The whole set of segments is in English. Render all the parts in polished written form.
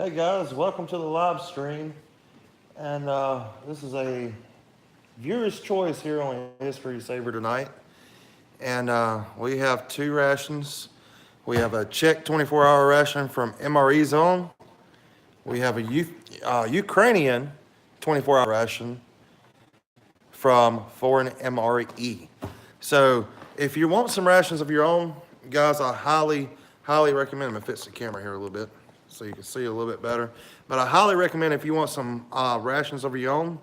Hey guys, welcome to the live stream. And this is a viewer's choice here on History Saver tonight. And we have two rations. We have a Czech 24-hour ration from MRE Zone. We have a Ukrainian 24-hour ration from Foreign MRE. So if you want some rations of your own, guys, I highly recommend them. It fits the camera here a little bit so you can see a little bit better. But I highly recommend, if you want some rations of your own,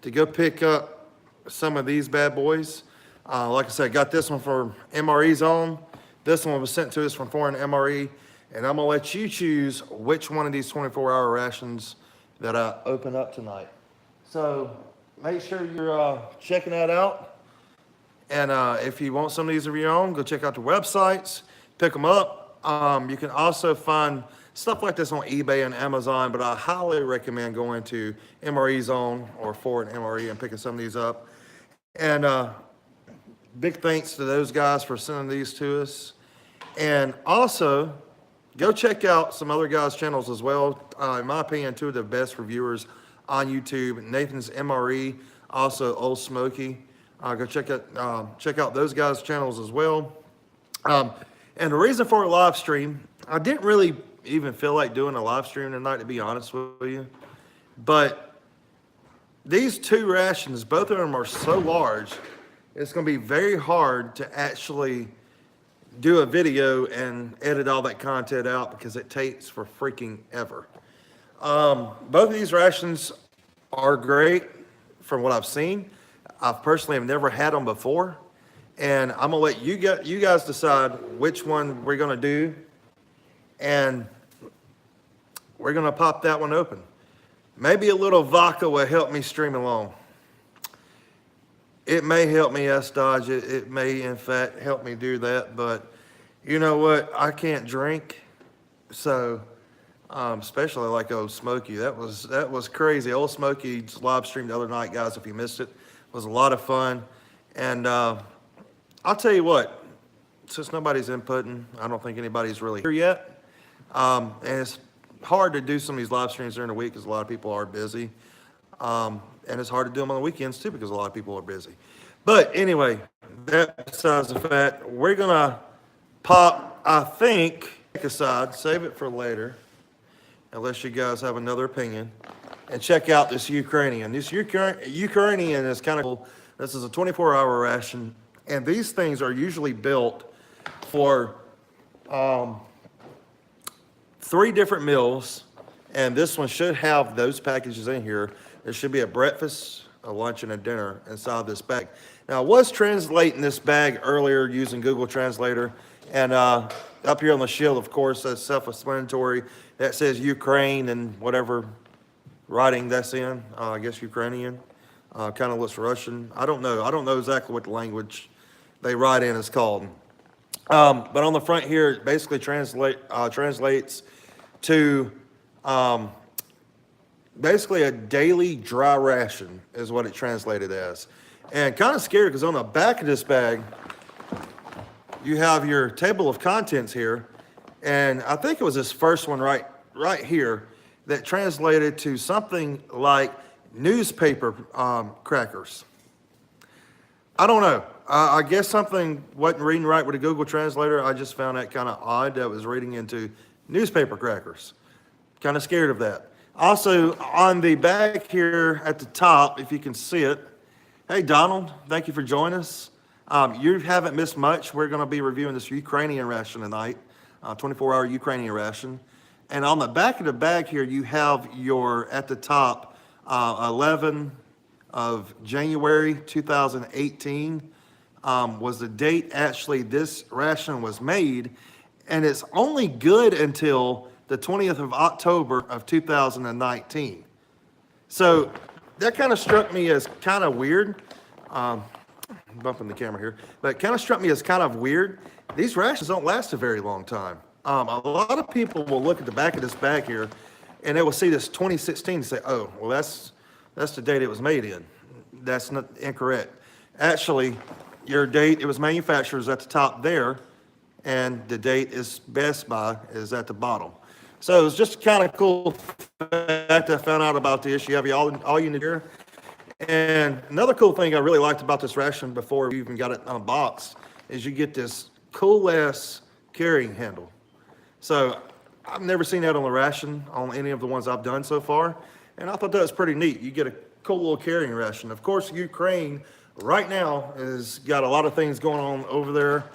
to go pick up some of these bad boys. Like I said, I got this one from MRE Zone. This one was sent to us from Foreign MRE. And I'm gonna let you choose which one of these 24-hour rations that I open up tonight. So make sure you're checking that out. And if you want some of these of your own, go check out the websites, pick them up. You can also find stuff like this on eBay and Amazon, but I highly recommend going to MRE Zone or Foreign MRE and picking some of these up. And big thanks to those guys for sending these to us. And also, go check out some other guys' channels as well. In my opinion, two of the best reviewers on YouTube, Nathan's MRE, also Old Smoky. Go check out those guys' channels as well. And the reason for a live stream, I didn't really even feel like doing a live stream tonight, to be honest with you. But these two rations, both of them are so large, it's going to be very hard to actually do a video and edit all that content out because it takes for freaking ever. Both of these rations are great from what I've seen. I personally have never had them before. And I'm going to let you guys decide which one we're going to do. And we're going to pop that one open. Maybe a little vodka will help me stream along. It may help me S-Dodge. It may, in fact, help me do that. But you know what? I can't drink. So, especially like Old Smoky. That was crazy. Old Smoky's live stream the other night, guys, if you missed it. It was a lot of fun. And I'll tell you what. Since nobody's inputting, I don't think anybody's really here yet. And it's hard to do some of these live streams during the week because a lot of people are busy. And it's hard to do them on the weekends too because a lot of people are busy. But anyway, that besides the fact, we're gonna pop, I think, aside, save it for later, unless you guys have another opinion, and check out this Ukrainian. This Ukrainian is kind of cool. This is a 24-hour ration, and these things are usually built for 3 different meals, and this one should have those packages in here. There should be a breakfast, a lunch, and a dinner inside this bag. Now, I was translating this bag earlier using Google Translator, and up here on the shield, of course, that's self-explanatory. That says Ukraine and whatever writing that's in. I guess Ukrainian. Kind of looks Russian. I don't know. I don't know exactly what the language they write in is called. But on the front here, it basically translates to basically a daily dry ration is what it translated as. And kind of scary because on the back of this bag, you have your table of contents here. And I think it was this first one right here that translated to something like newspaper crackers. I don't know. I guess something wasn't reading right with a Google Translator. I just found that kind of odd that it was reading into newspaper crackers. Kind of scared of that. Also, on the back here at the top, if you can see it, hey, Donald, thank you for joining us. You haven't missed much. We're going to be reviewing this Ukrainian ration tonight, 24-hour Ukrainian ration. And on the back of the bag here, you have your, at the top, 11 of January 2018 was the date actually this ration was made, and it's only good until the 20th of October of 2019. So that kind of struck me as kind of weird. Bumping the camera here, but it kind of struck me as kind of weird. These rations don't last a very long time. A lot of people will look at the back of this bag here, and they will see this 2016 and say, "Oh, well, that's the date it was made in." That's not incorrect. Actually, your date it was manufactured is at the top there, and the date is Best Buy is at the bottom. So it's just kind of cool fact I found out about this. You have all you need here. And another cool thing I really liked about this ration before we even got it unboxed is you get this cool ass carrying handle. So I've never seen that on the ration on any of the ones I've done so far. And I thought that was pretty neat. You get a cool little carrying ration. Of course, Ukraine right now has got a lot of things going on over there.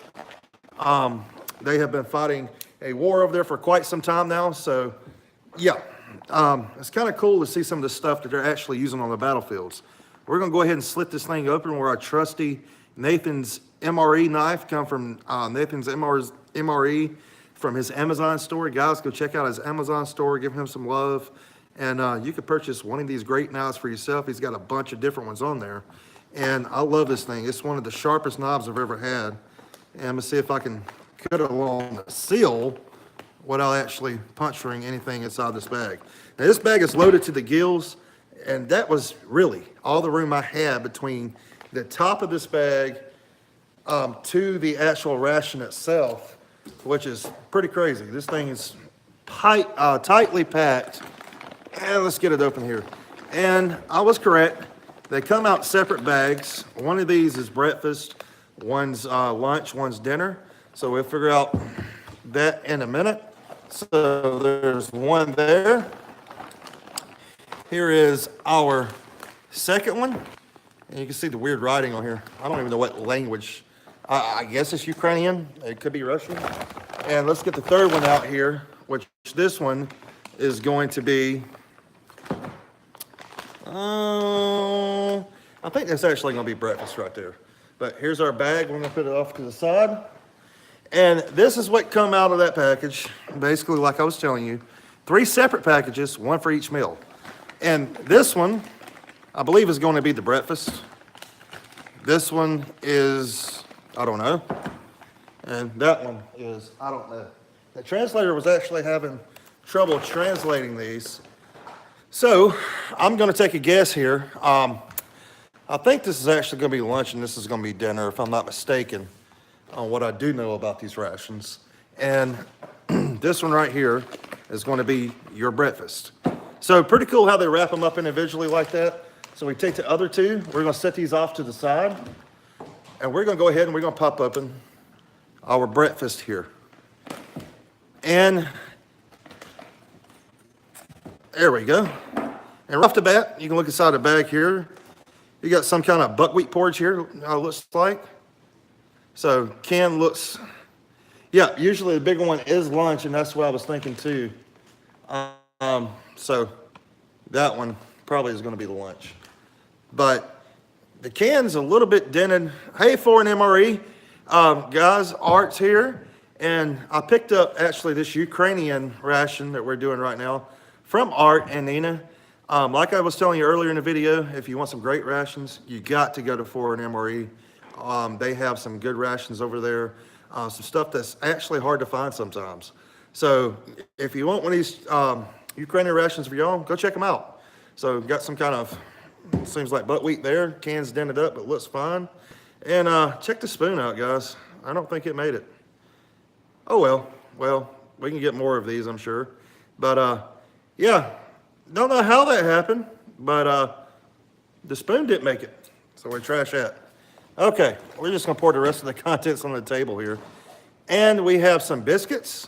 They have been fighting a war over there for quite some time now. So yeah, it's kind of cool to see some of the stuff that they're actually using on the battlefields. We're going to go ahead and slit this thing open where our trusty Nathan's MRE knife come from Nathan's MRE from his Amazon store. Guys, go check out his Amazon store. Give him some love. And you can purchase one of these great knives for yourself. He's got a bunch of different ones on there. And I love this thing. It's one of the sharpest knives I've ever had. And I'm going to see if I can cut it along the seal without actually puncturing anything inside this bag. Now, this bag is loaded to the gills. And that was really all the room I had between the top of this bag to the actual ration itself, which is pretty crazy. This thing is tightly packed. And let's get it open here. And I was correct. They come out separate bags. One of these is breakfast, one's lunch, one's dinner. So we'll figure out that in a minute. So there's one there. Here is our second one. And you can see the weird writing on here. I don't even know what language. I guess it's Ukrainian. It could be Russian. And let's get the third one out here, which this one is going to be, I think that's actually going to be breakfast right there. But here's our bag. We're going to put it off to the side. And this is what come out of that package. Basically, like I was telling you, 3 separate packages, one for each meal. And this one, I believe, is going to be the breakfast. This one is, I don't know. And that one is, I don't know. The translator was actually having trouble translating these. So I'm going to take a guess here. I think this is actually going to be lunch and this is going to be dinner, if I'm not mistaken, on what I do know about these rations. And this one right here is going to be your breakfast. So pretty cool how they wrap them up individually like that. So we take the other two, we're going to set these off to the side, and we're going to go ahead and we're going to pop open our breakfast here. And there we go. And right off the bat, you can look inside the bag here. You got some kind of buckwheat porridge here, it looks like. So can looks, yeah, usually the bigger one is lunch, and that's what I was thinking too. So that one probably is going to be the lunch. But the can's a little bit dented. Hey, for an MRE, guys, Art's here. And I picked up actually this Ukrainian ration that we're doing right now from Art and Nina. Like I was telling you earlier in the video, if you want some great rations, you got to go to For an MRE. They have some good rations over there. Some stuff that's actually hard to find sometimes. So if you want one of these Ukrainian rations for your own, go check them out. So got some kind of, seems like buckwheat there. Can's dented up, but looks fine. And check the spoon out, guys. I don't think it made it. Oh, well, we can get more of these, I'm sure. But yeah, don't know how that happened, but the spoon didn't make it. So we trash that. Okay, we're just gonna pour the rest of the contents on the table here. And we have some biscuits.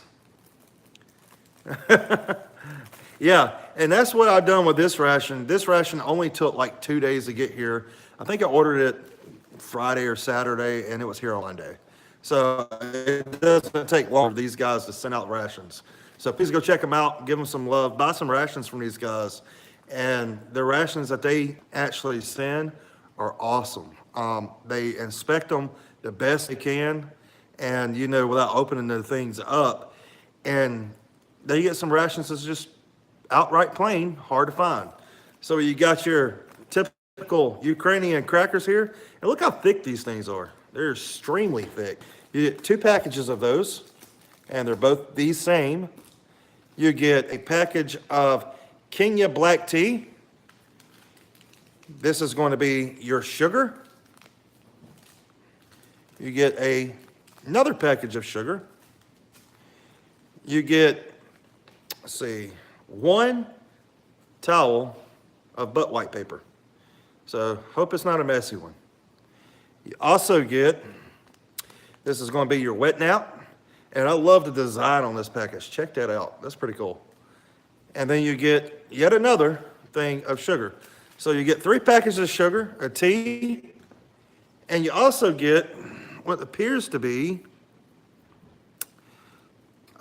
Yeah, and that's what I've done with this ration. This ration only took like 2 days to get here. I think I ordered it Friday or Saturday, and it was here on Monday. So it doesn't take long for these guys to send out rations. So please go check them out, give them some love, buy some rations from these guys. And the rations that they actually send are awesome. They inspect them the best they can, and you know, without opening the things up. And they get some rations that's just outright plain, hard to find. So you got your typical Ukrainian crackers here, and look how thick these things are. They're extremely thick. You get 2 packages of those, and they're both the same. You get a package of Kenya black tea. This is going to be your sugar. You get another package of sugar. You get let's see, 1 towel of butt white paper. So hope it's not a messy one. You also get, this is going to be your wet nap. And I love the design on this package. Check that out. That's pretty cool. And then you get yet another thing of sugar. So you get 3 packages of sugar, a tea, and you also get what appears to be,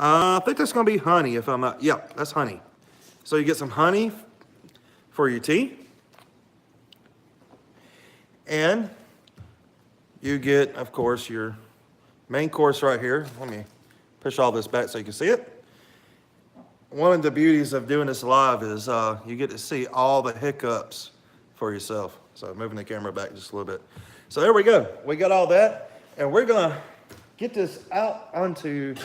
I think that's going to be honey if I'm not, yeah, that's honey. So you get some honey for your tea. And you get, of course, your main course right here. Let me push all this back so you can see it. One of the beauties of doing this live is you get to see all the hiccups for yourself. So moving the camera back just a little bit. So there we go. We got all that. And we're going to get this out onto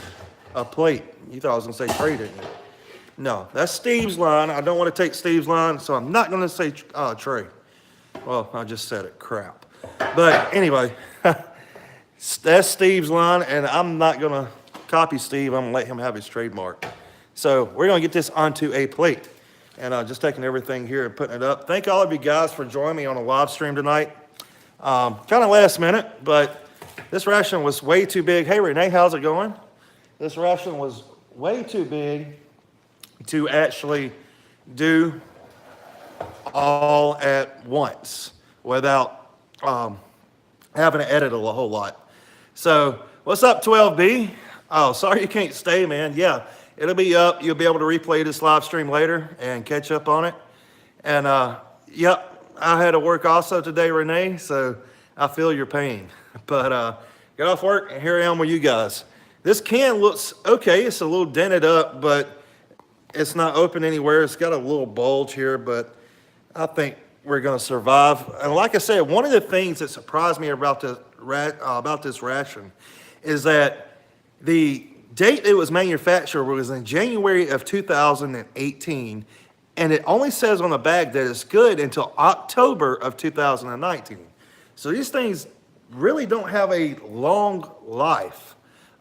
a plate. You thought I was going to say tray, didn't you? No, that's Steve's line. I don't want to take Steve's line, so I'm not going to say tray. Well, I just said it. Crap. But anyway, that's Steve's line, and I'm not going to copy Steve. I'm going to let him have his trademark. So we're going to get this onto a plate. And just taking everything here and putting it up. Thank all of you guys for joining me on a live stream tonight. Kind of last minute, but this ration was way too big. Hey, Renee, how's it going? This ration was way too big to actually do all at once without having to edit a whole lot. So what's up, 12B? Oh, sorry you can't stay, man. Yeah, it'll be up. You'll be able to replay this live stream later and catch up on it. And yep, I had to work also today, Renee, so I feel your pain. But got off work and here I am with you guys. This can looks okay. It's a little dented up, but it's not open anywhere. It's got a little bulge here, but I think we're going to survive. And like I said, one of the things that surprised me about this ration is that the date it was manufactured was in January of 2018, and it only says on the bag that it's good until October of 2019. So these things really don't have a long life.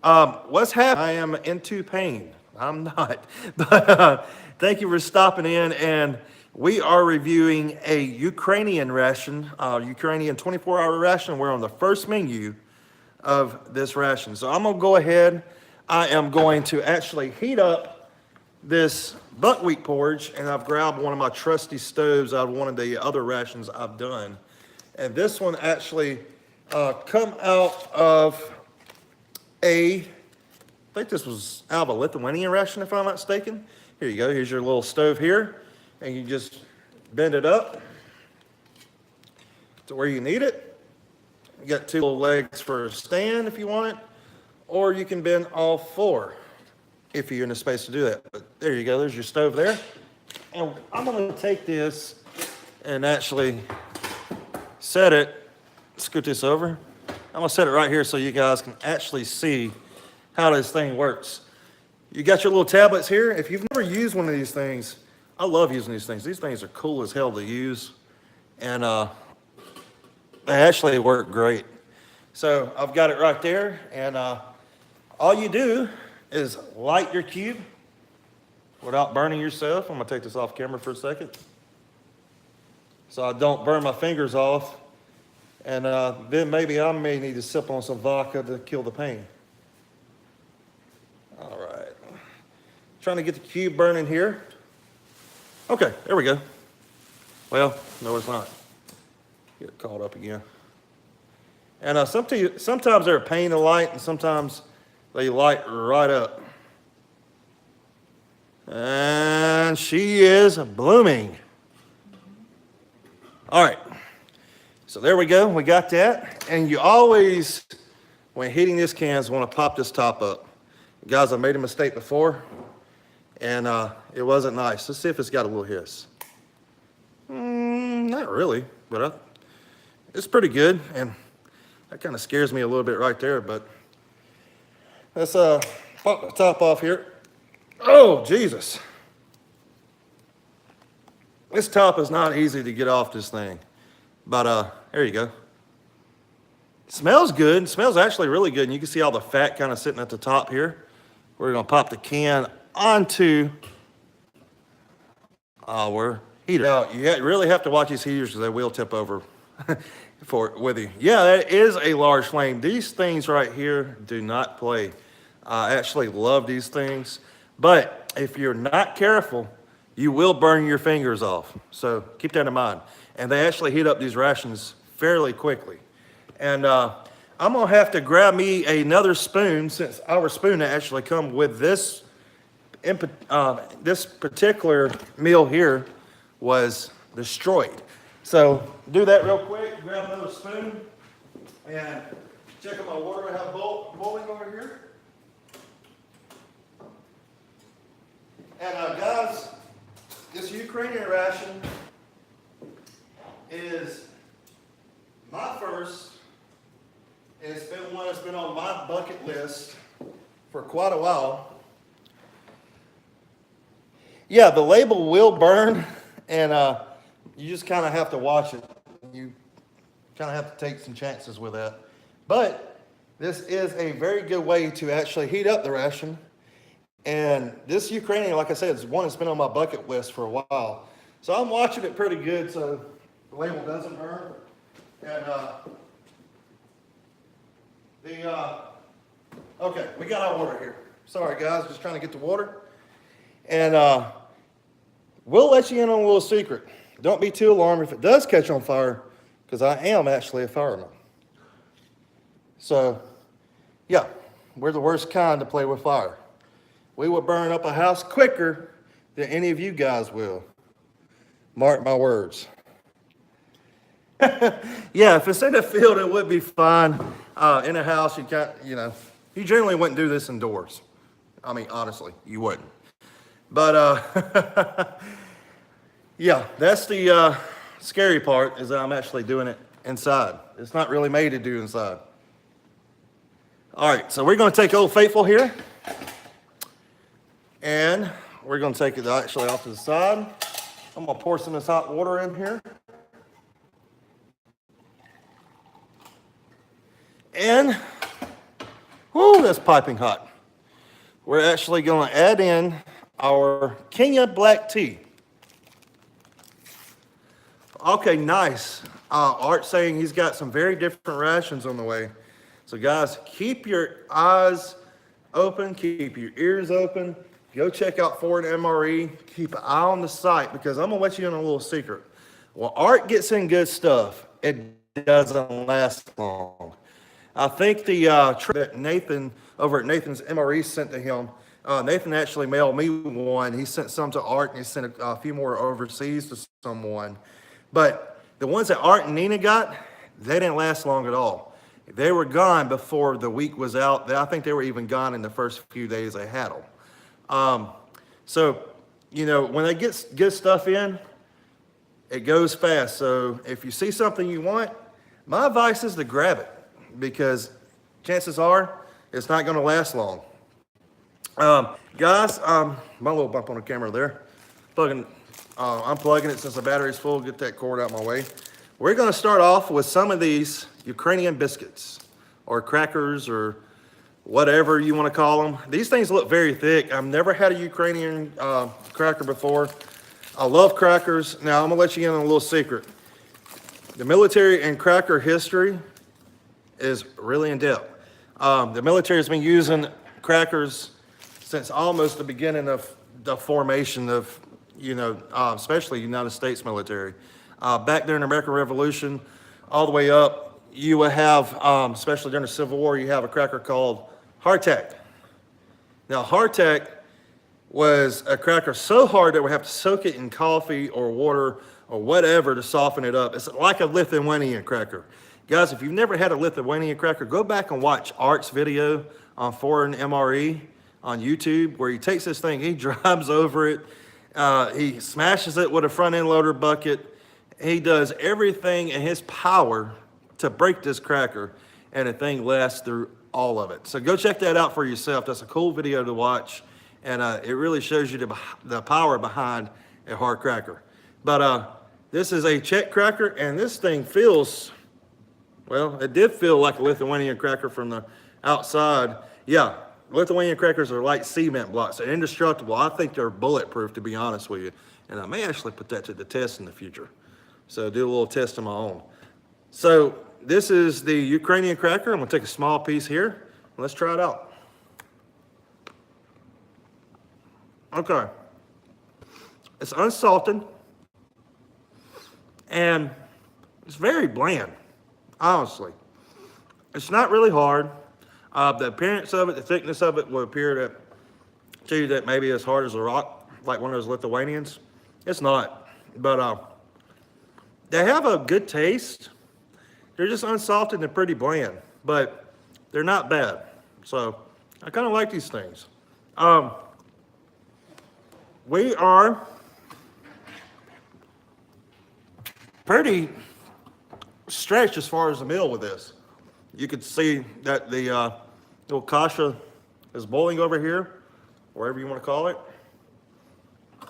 What's happening? I am into pain. I'm not. But thank you for stopping in, and we are reviewing a Ukrainian ration, Ukrainian 24-hour ration. We're on the first menu of this ration. So I'm going to go ahead. I am going to actually heat up this buckwheat porridge, and I've grabbed one of my trusty stoves out of one of the other rations I've done. And this one actually come out of I think this was out of a Lithuanian ration, if I'm not mistaken. Here you go. Here's your little stove here. And you just bend it up to where you need it. You got 2 little legs for a stand if you want it. Or you can bend all 4 if you're in a space to do that. But there you go. There's your stove there. And I'm going to take this and actually set it. Scoot this over. I'm going to set it right here so you guys can actually see how this thing works. You got your little tablets here. If you've never used one of these things, I love using these things. These things are cool as hell to use. And they actually work great. So I've got it right there. And all you do is light your cube without burning yourself. I'm going to take this off camera for a second so I don't burn my fingers off. And then maybe I may need to sip on some vodka to kill the pain. All right. Trying to get the cube burning here. Okay, there we go. Well, no, it's not. Get it caught up again. And sometimes they're a pain to light, and sometimes they light right up. And she is blooming. All right. So there we go. We got that. And you always, when heating this cans, want to pop this top up. Guys, I made a mistake before, and it wasn't nice. Let's see if it's got a little hiss. Not really, but it's pretty good, and that kind of scares me a little bit right there, but let's pop the top off here. Oh, Jesus. This top is not easy to get off this thing, but there you go. Smells good. It smells actually really good, and you can see all the fat kind of sitting at the top here. We're going to pop the can onto We're heated. Now, you really have to watch these heaters because they will tip over with you. Yeah, that is a large flame. These things right here do not play. I actually love these things. But if you're not careful, you will burn your fingers off. So keep that in mind. And they actually heat up these rations fairly quickly. And I'm gonna have to grab me another spoon, since our spoon that actually come with this, this particular meal here was destroyed. So do that real quick, grab another spoon, and check out my water I have boiling over here. And guys, this Ukrainian ration is my first. It's been one that's been on my bucket list for quite a while. Yeah, the label will burn, and you just kind of have to watch it. You kind of have to take some chances with that. But this is a very good way to actually heat up the ration. And this Ukrainian, like I said, is one that's been on my bucket list for a while. So I'm watching it pretty good so the label doesn't burn. And okay, we got our water here. Sorry guys, just trying to get the water. And we'll let you in on a little secret. Don't be too alarmed if it does catch on fire, because I am actually a fireman. So, yeah, we're the worst kind to play with fire. We will burn up a house quicker than any of you guys will. Mark my words. Yeah, if it's in the field, it would be fine. In a house, you generally wouldn't do this indoors. I mean, honestly, you wouldn't. But, yeah, that's the scary part, is that I'm actually doing it inside. It's not really made to do inside. All right, so we're going to take Old Faithful here. And we're going to take it actually off to the side. I'm going to pour some of this hot water in here. And, whoo, that's piping hot. We're actually going to add in our Kenya black tea. Okay, nice. Art's saying he's got some very different rations on the way. So guys, keep your eyes open, keep your ears open. Go check out Ford MRE. Keep an eye on the site, because I'm going to let you in a little secret. When Art gets in good stuff, it doesn't last long. I think the that Nathan over at Nathan's MRE sent to him, Nathan actually mailed me one. He sent some to Art, and he sent a few more overseas to someone. But the ones that Art and Nina got, they didn't last long at all. They were gone before the week was out. I think they were even gone in the first few days they had them. So, when they get good stuff in, it goes fast. So if you see something you want, my advice is to grab it, because chances are it's not going to last long. Guys, my little bump on the camera there. I'm plugging it since the battery's full. Get that cord out of my way. We're going to start off with some of these Ukrainian biscuits or crackers or whatever you want to call them. These things look very thick. I've never had a Ukrainian cracker before. I love crackers. Now, I'm going to let you in on a little secret. The military and cracker history is really in depth. The military has been using crackers since almost the beginning of the formation of, especially United States military. Back during the American Revolution, all the way up, you would have, especially during the Civil War, you have a cracker called hardtack. Now, hardtack was a cracker so hard that we have to soak it in coffee or water or whatever to soften it up. It's like a Lithuanian cracker. Guys, if you've never had a Lithuanian cracker, go back and watch Art's video on Foreign MRE on YouTube, where he takes this thing, he drives over it, he smashes it with a front end loader bucket. He does everything in his power to break this cracker, and the thing lasts through all of it. So go check that out for yourself. That's a cool video to watch, and it really shows you the power behind a hard cracker. But this is a Czech cracker, and this thing feels, well, it did feel like a Lithuanian cracker from the outside. Yeah, Lithuanian crackers are like cement blocks. They're indestructible. I think they're bulletproof, to be honest with you. And I may actually put that to the test in the future. So do a little test of my own. So this is the Ukrainian cracker. I'm gonna take a small piece here. Let's try it out. Okay. It's unsalted. And it's very bland, honestly. It's not really hard. The appearance of it, the thickness of it would appear to you that maybe it's hard as a rock, like one of those Lithuanians. It's not. But they have a good taste. They're just unsalted and pretty bland, but they're not bad. So I kind of like these things. We are pretty stretched as far as the meal with this. You could see that the little kasha is boiling over here, wherever you want to call it.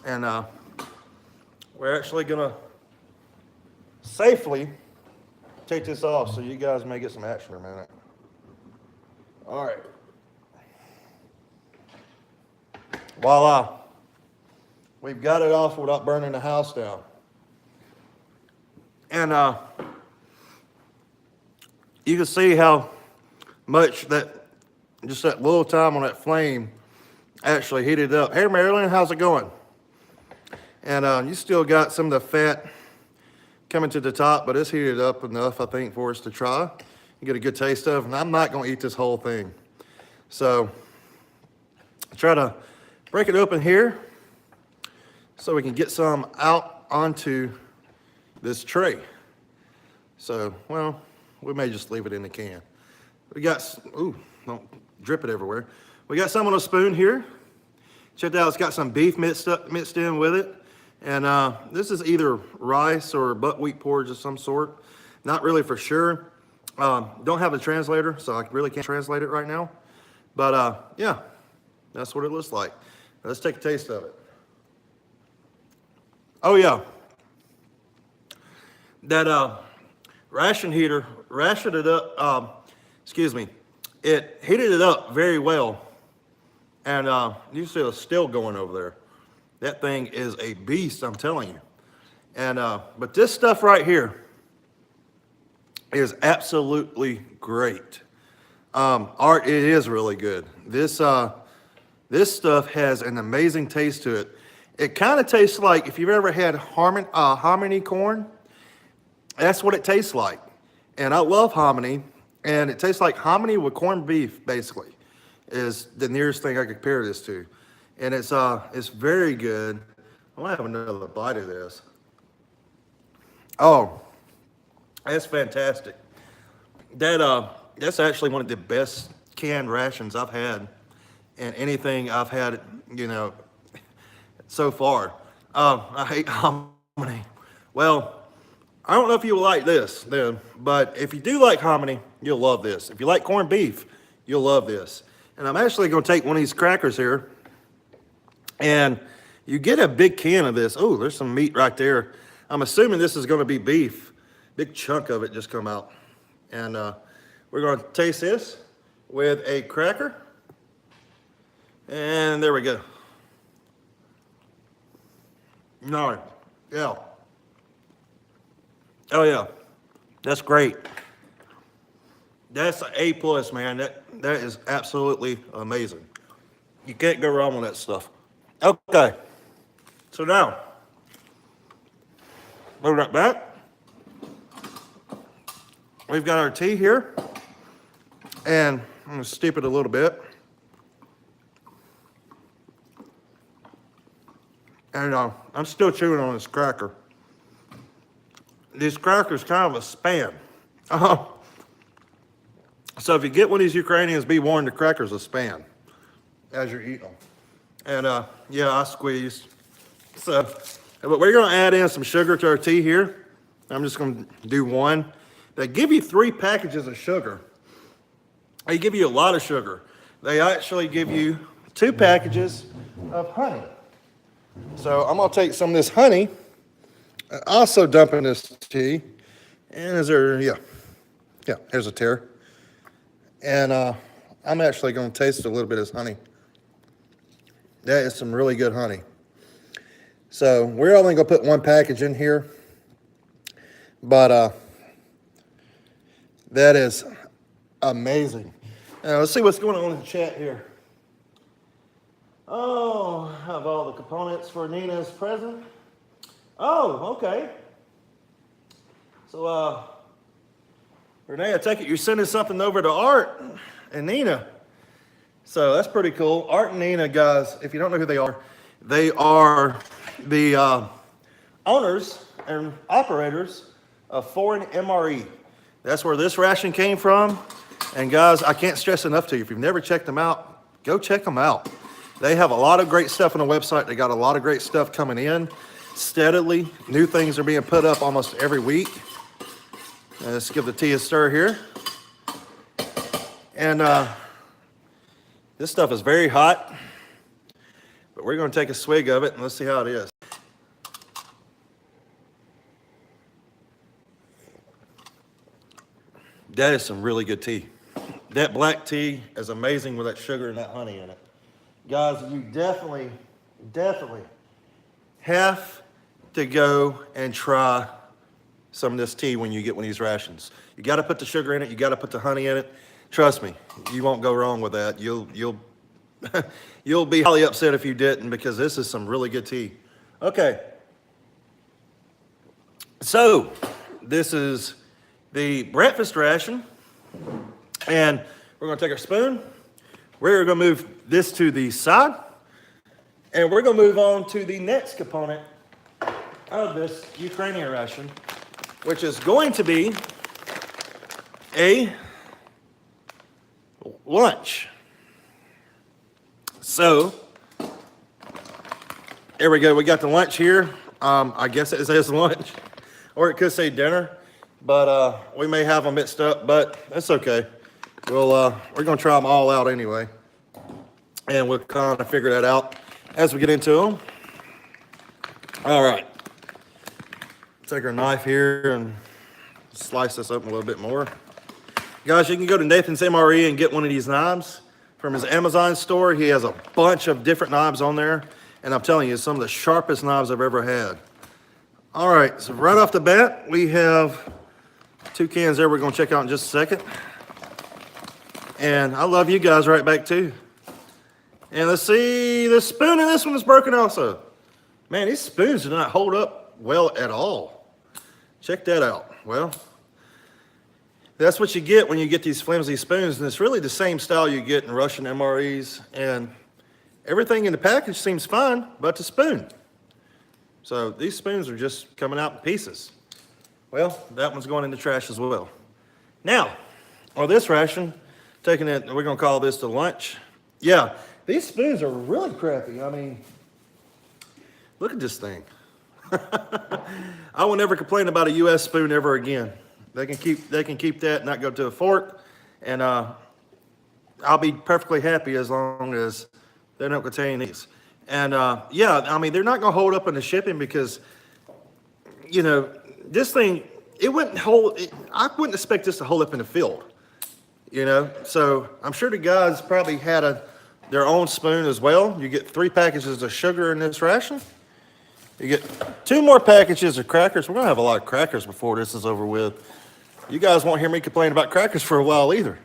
And we're actually gonna safely take this off so you guys may get some action in a minute. All right. Voila. We've got it off without burning the house down. And you can see how much that, just that little time on that flame actually heated up. Hey, Marilyn, how's it going? And you still got some of the fat coming to the top, but it's heated up enough, I think, for us to try. You get a good taste of, and I'm not going to eat this whole thing. So try to break it open here so we can get some out onto this tray. So, well, we may just leave it in the can. We got, ooh, don't drip it everywhere. We got some on a spoon here. Check it out, it's got some beef mixed in with it. And this is either rice or buckwheat porridge of some sort. Not really for sure. Don't have a translator, so I really can't translate it right now. But yeah, that's what it looks like. Let's take a taste of it. Oh yeah. That ration heater rationed it up, it heated it up very well. And you see it's still going over there. That thing is a beast, I'm telling you. And but this stuff right here is absolutely great. Art, it is really good. This stuff has an amazing taste to it. It kind of tastes like if you've ever had hominy corn. That's what it tastes like. And I love hominy, and it tastes like hominy with corned beef, basically, is the nearest thing I could compare this to. And it's very good. I might have another bite of this. Oh, that's fantastic. That's actually one of the best canned rations I've had, and anything I've had, you know, so far. I hate hominy. Well, I don't know if you will like this, then, but if you do like hominy, you'll love this. If you like corned beef, you'll love this. And I'm actually going to take one of these crackers here, and you get a big can of this. Oh, there's some meat right there. I'm assuming this is going to be beef. Big chunk of it just come out. And we're going to taste this with a cracker. And there we go. No, yeah. Oh yeah, that's great. That's an A+, man. That is absolutely amazing. You can't go wrong with that stuff. Okay, so now, move that back. We've got our tea here, and I'm gonna steep it a little bit. And I'm still chewing on this cracker. This cracker's kind of a spam. So if you get one of these Ukrainians, be warned, the cracker's a spam as you're eating them. And yeah, I squeezed. So, but we're gonna add in some sugar to our tea here. I'm just gonna do one. They give you 3 packages of sugar. They give you a lot of sugar. They actually give you 2 packages of honey. So I'm gonna take some of this honey, also dump in this tea. And is there, yeah, here's a tear. And I'm actually gonna taste a little bit of this honey. That is some really good honey. So we're only going to put one package in here. But that is amazing. Let's see what's going on in the chat here. Oh, I have all the components for Nina's present. Oh, okay. So, Renee, I take it you're sending something over to Art and Nina. So that's pretty cool. Art and Nina, guys, if you don't know who they are the owners and operators of Foreign MRE. That's where this ration came from. And guys, I can't stress enough to you, if you've never checked them out, go check them out. They have a lot of great stuff on the website. They got a lot of great stuff coming in steadily. New things are being put up almost every week. Let's give the tea a stir here. And this stuff is very hot, but we're going to take a swig of it and let's see how it is. That is some really good tea. That black tea is amazing with that sugar and that honey in it. Guys, you definitely have to go and try some of this tea when you get one of these rations. You got to put the sugar in it. You got to put the honey in it. Trust me, you won't go wrong with that. You'll you'll be highly upset if you didn't, because this is some really good tea. Okay. So this is the breakfast ration, and we're going to take our spoon. We're going to move this to the side, and we're going to move on to the next component of this Ukrainian ration, which is going to be a lunch. So there we go. We got the lunch here. I guess it says lunch, or it could say dinner, but we may have them mixed up, but that's okay. We're going to try them all out anyway, and we'll kind of figure that out as we get into them. All right. Take our knife here and slice this open a little bit more. Guys, you can go to Nathan's MRE and get one of these knives from his Amazon store. He has a bunch of different knives on there, and I'm telling you, some of the sharpest knives I've ever had. All right, so right off the bat, we have 2 cans there we're going to check out in just a second. And I love you guys right back too. And let's see, the spoon in this one is broken also. Man, these spoons do not hold up well at all. Check that out. Well, that's what you get when you get these flimsy spoons, and it's really the same style you get in Russian MREs, and everything in the package seems fine but the spoon. So these spoons are just coming out in pieces. Well, that one's going in the trash as well. Now, on this ration, taking it, we're going to call this the lunch. Yeah, these spoons are really crappy. I mean, look at this thing. I will never complain about a U.S. spoon ever again. They can keep that and not go to a fork, and I'll be perfectly happy as long as they don't contain these. And yeah, I mean, they're not going to hold up in the shipping because, you know, this thing, it wouldn't hold. I wouldn't expect this to hold up in the field, you know. So I'm sure the guys probably had their own spoon as well. You get 3 packages of sugar in this ration. You get 2 more packages of crackers. We're going to have a lot of crackers before this is over with. You guys won't hear me complain about crackers for a while either.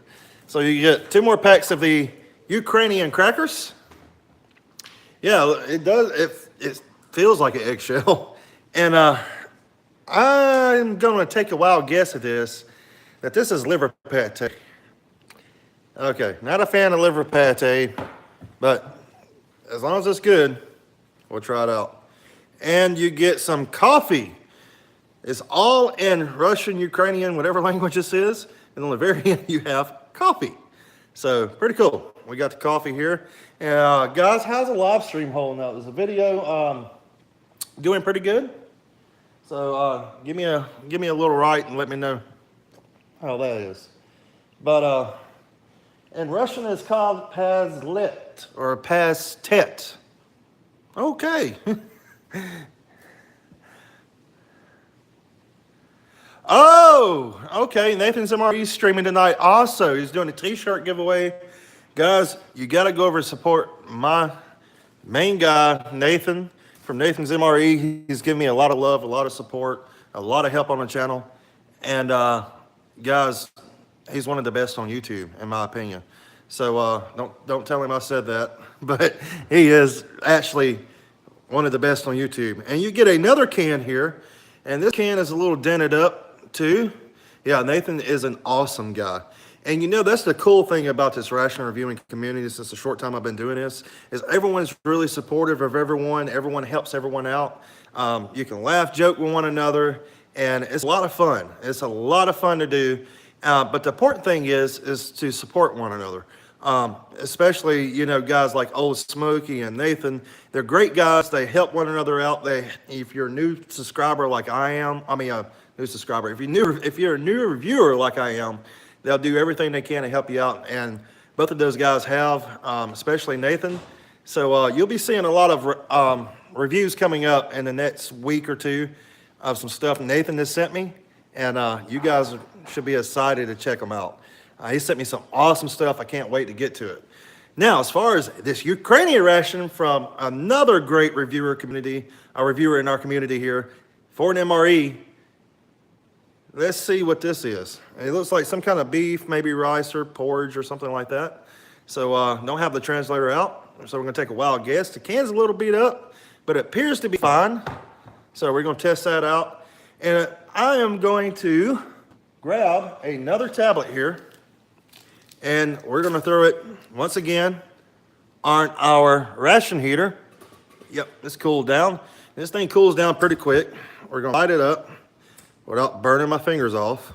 So you get 2 more packs of the Ukrainian crackers. Yeah, it does. It feels like an eggshell. And I'm going to take a wild guess at this, that this is liver pate. Okay, not a fan of liver pate, but as long as it's good, we'll try it out. And you get some coffee. It's all in Russian, Ukrainian, whatever language this is. And on the very end, you have coffee. So pretty cool. We got the coffee here. Guys, how's the live stream holding up? Is the video doing pretty good? So give me a little right and let me know how that is. But in Russian, it's called pazlet or pastet. Okay. Oh, okay. Nathan's MRE streaming tonight also. He's doing a t-shirt giveaway. Guys, you got to go over and support my main guy, Nathan. from Nathan's MRE. He's given me a lot of love, a lot of support, a lot of help on the channel. And guys, he's one of the best on YouTube, in my opinion. So don't tell him I said that, but he is actually one of the best on YouTube. And you get another can here, and this can is a little dented up too. Yeah, Nathan is an awesome guy. And you know, that's the cool thing about this ration reviewing community since the short time I've been doing this, is everyone's really supportive of everyone. Everyone helps everyone out. You can laugh, joke with one another, and it's a lot of fun. It's a lot of fun to do. But the important thing is to support one another. Especially, you know, guys like Old Smokey and Nathan. They're great guys. They help one another out. If you're a new subscriber like I am, new subscriber. If you're a new reviewer like I am, they'll do everything they can to help you out. And both of those guys have, especially Nathan. So you'll be seeing a lot of reviews coming up in the next week or two of some stuff Nathan has sent me. And you guys should be excited to check them out. He sent me some awesome stuff. I can't wait to get to it. Now, as far as this Ukrainian ration from another great reviewer in our community here, for an MRE, let's see what this is. It looks like some kind of beef, maybe rice or porridge or something like that. So don't have the translator out. So we're gonna take a wild guess. The can's a little beat up, but it appears to be fine. So we're gonna test that out. And I am going to grab another tablet here, and we're gonna throw it once again on our ration heater. Yep, it's cooled down. This thing cools down pretty quick. We're gonna light it up without burning my fingers off.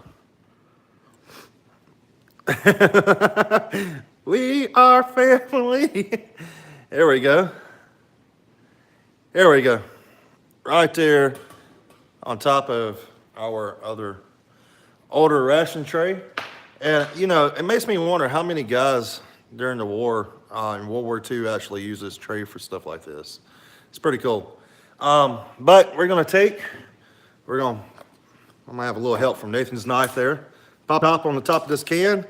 We are family. There we go. There we go. Right there on top of our other older ration tray. And, you know, it makes me wonder how many guys during the war, in World War II, actually use this tray for stuff like this. It's pretty cool. But I'm gonna have a little help from Nathan's knife there. Pop on the top of this can.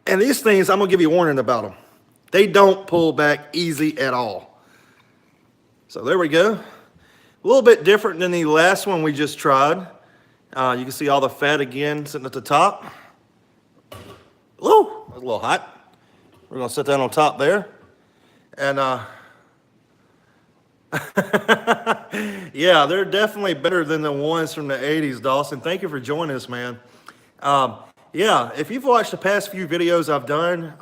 And these things, I'm gonna give you a warning about them. They don't pull back easy at all. So there we go. A little bit different than the last one we just tried. You can see all the fat again sitting at the top. Woo, that's a little hot. We're gonna set that on top there. And yeah, they're definitely better than the ones from the 80s, Dawson. Thank you for joining us, man. Yeah, if you've watched the past few videos I've done,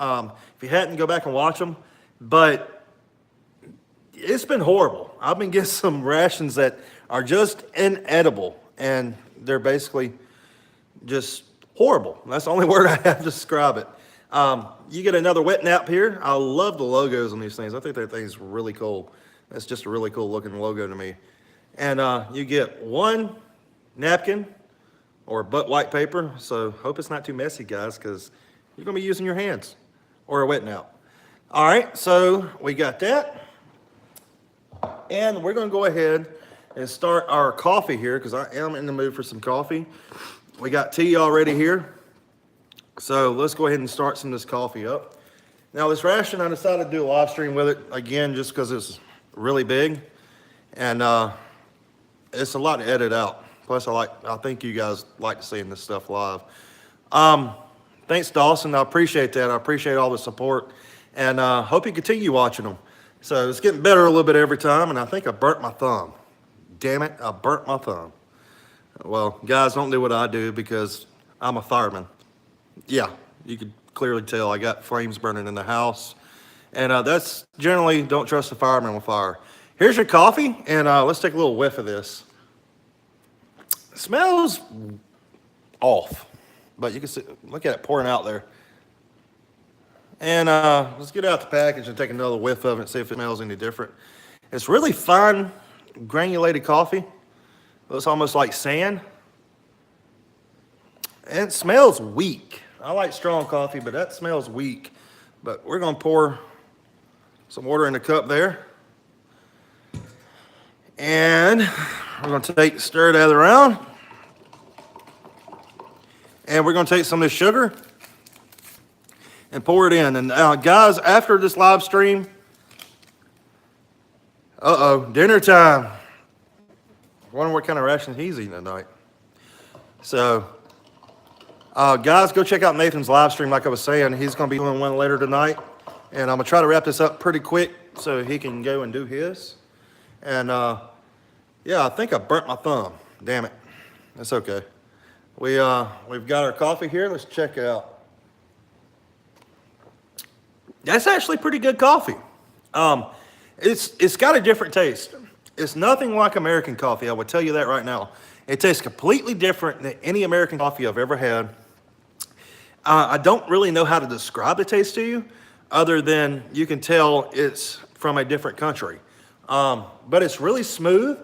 if you hadn't, go back and watch them. But it's been horrible. I've been getting some rations that are just inedible, and they're basically just horrible. That's the only word I have to describe it. You get another wet nap here. I love the logos on these things. I think that thing's really cool. That's just a really cool looking logo to me. And you get one napkin or butt white paper. So hope it's not too messy, guys, because you're gonna be using your hands or a wet nap. All right, so we got that. And we're gonna go ahead and start our coffee here because I am in the mood for some coffee. We got tea already here. So let's go ahead and start some of this coffee up. Now this ration, I decided to do a live stream with it again just because it's really big. And it's a lot to edit out. Plus I think you guys like seeing this stuff live. Thanks, Dawson. I appreciate that. I appreciate all the support. And hope you continue watching them. So it's getting better a little bit every time, and I think I burnt my thumb. Damn it, I burnt my thumb. Well, guys, don't do what I do because I'm a fireman. Yeah, you could clearly tell I got flames burning in the house. And that's generally, don't trust a fireman with fire. Here's your coffee, and let's take a little whiff of this. It smells off, but you can see, look at it pouring out there. And let's get out the package and take another whiff of it and see if it smells any different. It's really fine, granulated coffee. It looks almost like sand. And it smells weak. I like strong coffee, but that smells weak. But we're gonna pour some water in the cup there. And we're gonna stir it out around. And we're gonna take some of this sugar and pour it in. And guys, after this live stream, Uh-oh, dinner time. Wonder what kind of ration he's eating tonight. So, guys, go check out Nathan's live stream. Like I was saying, he's going to be doing one later tonight. And I'm going to try to wrap this up pretty quick so he can go and do his. And, yeah, I think I burnt my thumb. Damn it. That's okay. We've got our coffee here. Let's check it out. That's actually pretty good coffee. It's got a different taste. It's nothing like American coffee, I would tell you that right now. It tastes completely different than any American coffee I've ever had. I don't really know how to describe the taste to you, other than you can tell it's from a different country. But it's really smooth,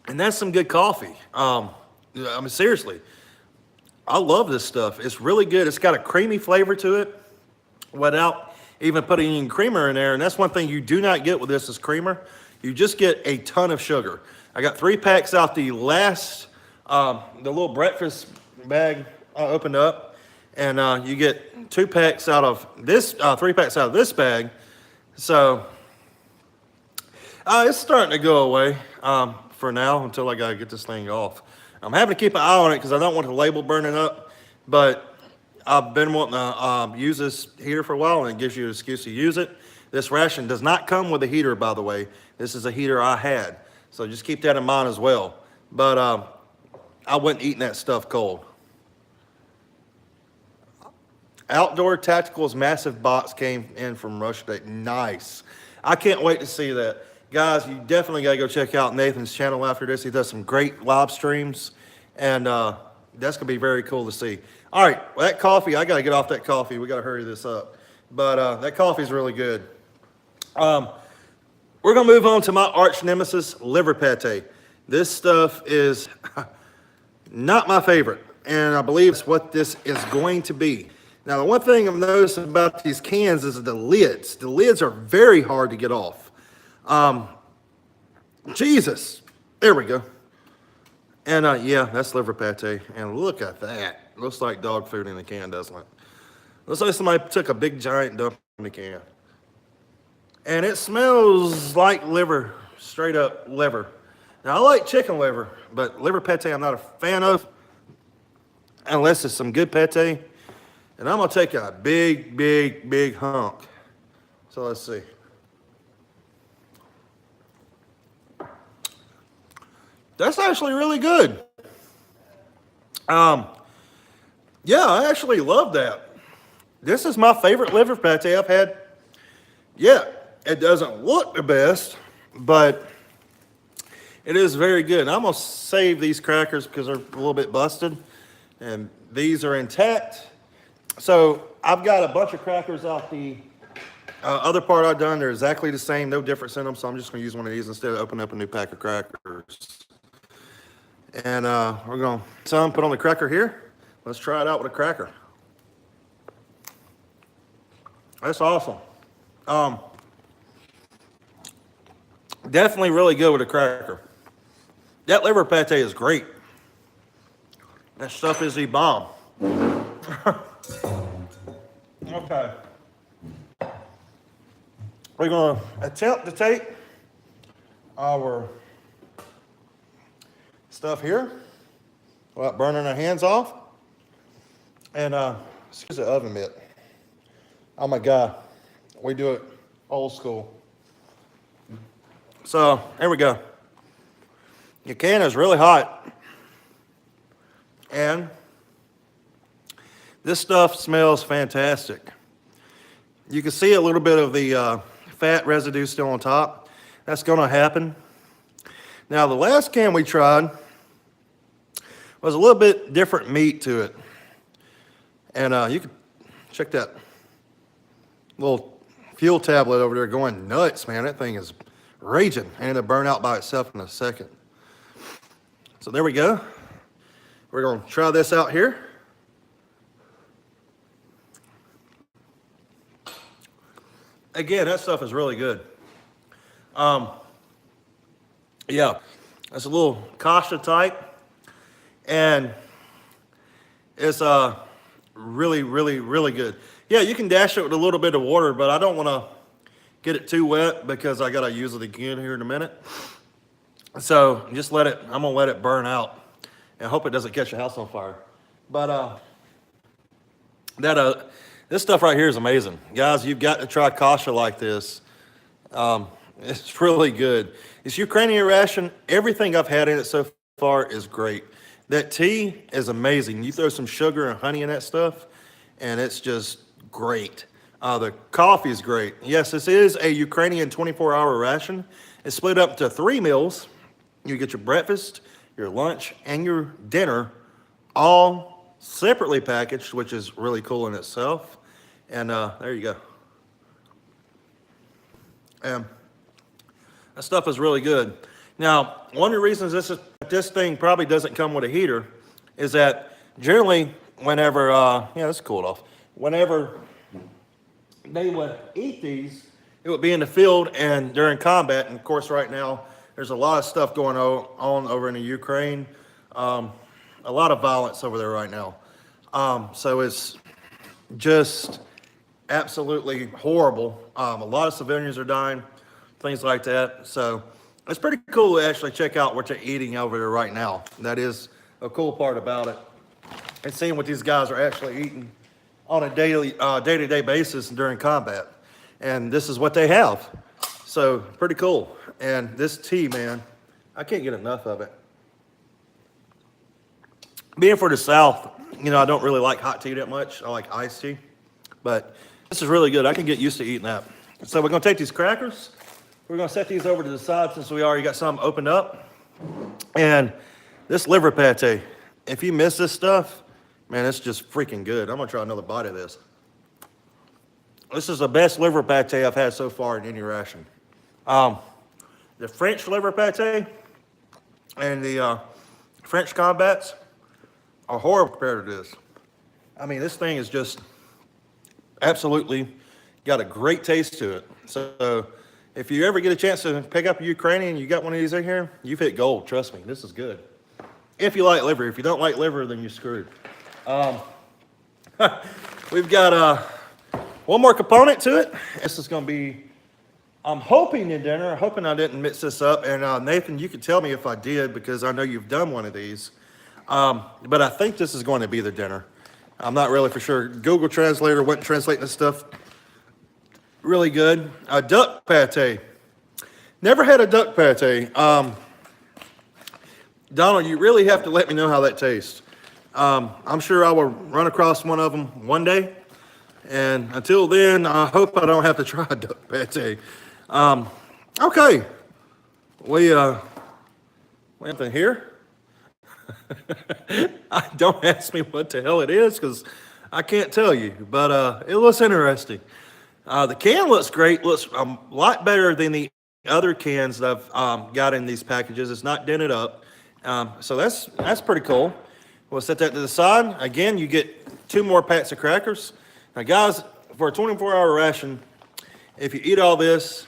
and that's some good coffee. I mean, seriously, I love this stuff. It's really good. It's got a creamy flavor to it without even putting any creamer in there. And that's one thing you do not get with this is creamer. You just get a ton of sugar. I got 3 packs out the last, the little breakfast bag I opened up. And you get 2 packs out of this, 3 packs out of this bag. So it's starting to go away for now until I gotta get this thing off. I'm having to keep an eye on it because I don't want the label burning up, but I've been wanting to use this heater for a while, and it gives you an excuse to use it. This ration does not come with a heater, by the way. This is a heater I had, so just keep that in mind as well. But I wasn't eating that stuff cold. Outdoor Tacticals massive box came in from Russia today. Nice. I can't wait to see that. Guys, you definitely got to go check out Nathan's channel after this. He does some great live streams, and that's going to be very cool to see. All right, well, that coffee, I got to get off that coffee. We got to hurry this up. But that coffee is really good. We're going to move on to my arch nemesis, liver pate. This stuff is not my favorite, and I believe it's what this is going to be. Now, the one thing I've noticed about these cans is the lids. The lids are very hard to get off. Jesus, there we go. And yeah, that's liver pate. And look at that. Looks like dog food in the can, doesn't it? Looks like somebody took a big giant dump in the can. And it smells like liver, straight up liver. Now, I like chicken liver, but liver pate I'm not a fan of, unless it's some good pate. And I'm gonna take a big, big, big hunk. So let's see. That's actually really good. Yeah, I actually love that. This is my favorite liver pate I've had. Yeah, it doesn't look the best, but it is very good. And I'm gonna save these crackers because they're a little bit busted, and these are intact. So I've got a bunch of crackers out the other part I've done. They're exactly the same, no difference in them. So I'm just gonna use one of these instead of opening up a new pack of crackers. And we're going to put on the cracker here. Let's try it out with a cracker. That's awesome. Definitely really good with a cracker. That liver pate is great. That stuff is the bomb. Okay. We're going to attempt to take our stuff here without burning our hands off. And excuse the oven mitt. Oh my God, we do it old school. So there we go. Your can is really hot, and this stuff smells fantastic. You can see a little bit of the fat residue still on top. That's going to happen. Now, the last can we tried was a little bit different meat to it. And you can check that little fuel tablet over there going nuts, man. That thing is raging, and it'll burn out by itself in a second. So there we go. We're going to try this out here. Again, that stuff is really good. Yeah, it's a little kasha type. And it's really, really, really good. Yeah, you can dash it with a little bit of water, but I don't want to get it too wet because I gotta use it again here in a minute. So just I'm gonna let it burn out and hope it doesn't catch the house on fire. But this stuff right here is amazing. Guys, you've got to try kasha like this. It's really good. It's Ukrainian ration. Everything I've had in it so far is great. That tea is amazing. You throw some sugar and honey in that stuff, and it's just great. The coffee is great. Yes, this is a Ukrainian 24-hour ration. It's split up to 3 meals. You get your breakfast, your lunch, and your dinner all separately packaged, which is really cool in itself. And there you go. And that stuff is really good. Now, one of the reasons this thing probably doesn't come with a heater is that generally whenever, yeah, it's cooled off. Whenever they would eat these, it would be in the field and during combat. And of course, right now, there's a lot of stuff going on over in the Ukraine. A lot of violence over there right now. So it's just absolutely horrible. A lot of civilians are dying, things like that. So it's pretty cool to actually check out what they're eating over there right now. That is a cool part about it. And seeing what these guys are actually eating on a day-to-day basis during combat. And this is what they have. So pretty cool. And this tea, man, I can't get enough of it. Being for the South, you know, I don't really like hot tea that much. I like iced tea. But this is really good. I can get used to eating that. So we're going to take these crackers. We're going to set these over to the side since we already got some opened up. And this liver pate, if you miss this stuff, man, it's just freaking good. I'm going to try another bite of this. This is the best liver pate I've had so far in any ration. The French liver pate and the French combats are horrible compared to this. I mean, this thing is just absolutely got a great taste to it. So if you ever get a chance to pick up a Ukrainian, you got one of these in here, you've hit gold. Trust me, this is good. If you like liver. If you don't like liver, then you're screwed. We've got one more component to it. This is going to be, I'm hoping in dinner. I'm hoping I didn't mix this up. And Nathan, you can tell me if I did because I know you've done one of these. But I think this is going to be the dinner. I'm not really for sure. Google Translator wasn't translating this stuff really good. A duck pate. Never had a duck pate. Donald, you really have to let me know how that tastes. I'm sure I will run across one of them one day. And until then, I hope I don't have to try a duck pate. Okay. We have something here. Don't ask me what the hell it is because I can't tell you, but it looks interesting. The can looks great, looks a lot better than the other cans that I've got in these packages. It's not dented up, so that's pretty cool. We'll set that to the side. Again, you get 2 more packs of crackers. Now, guys, for a 24-hour ration, if you eat all this,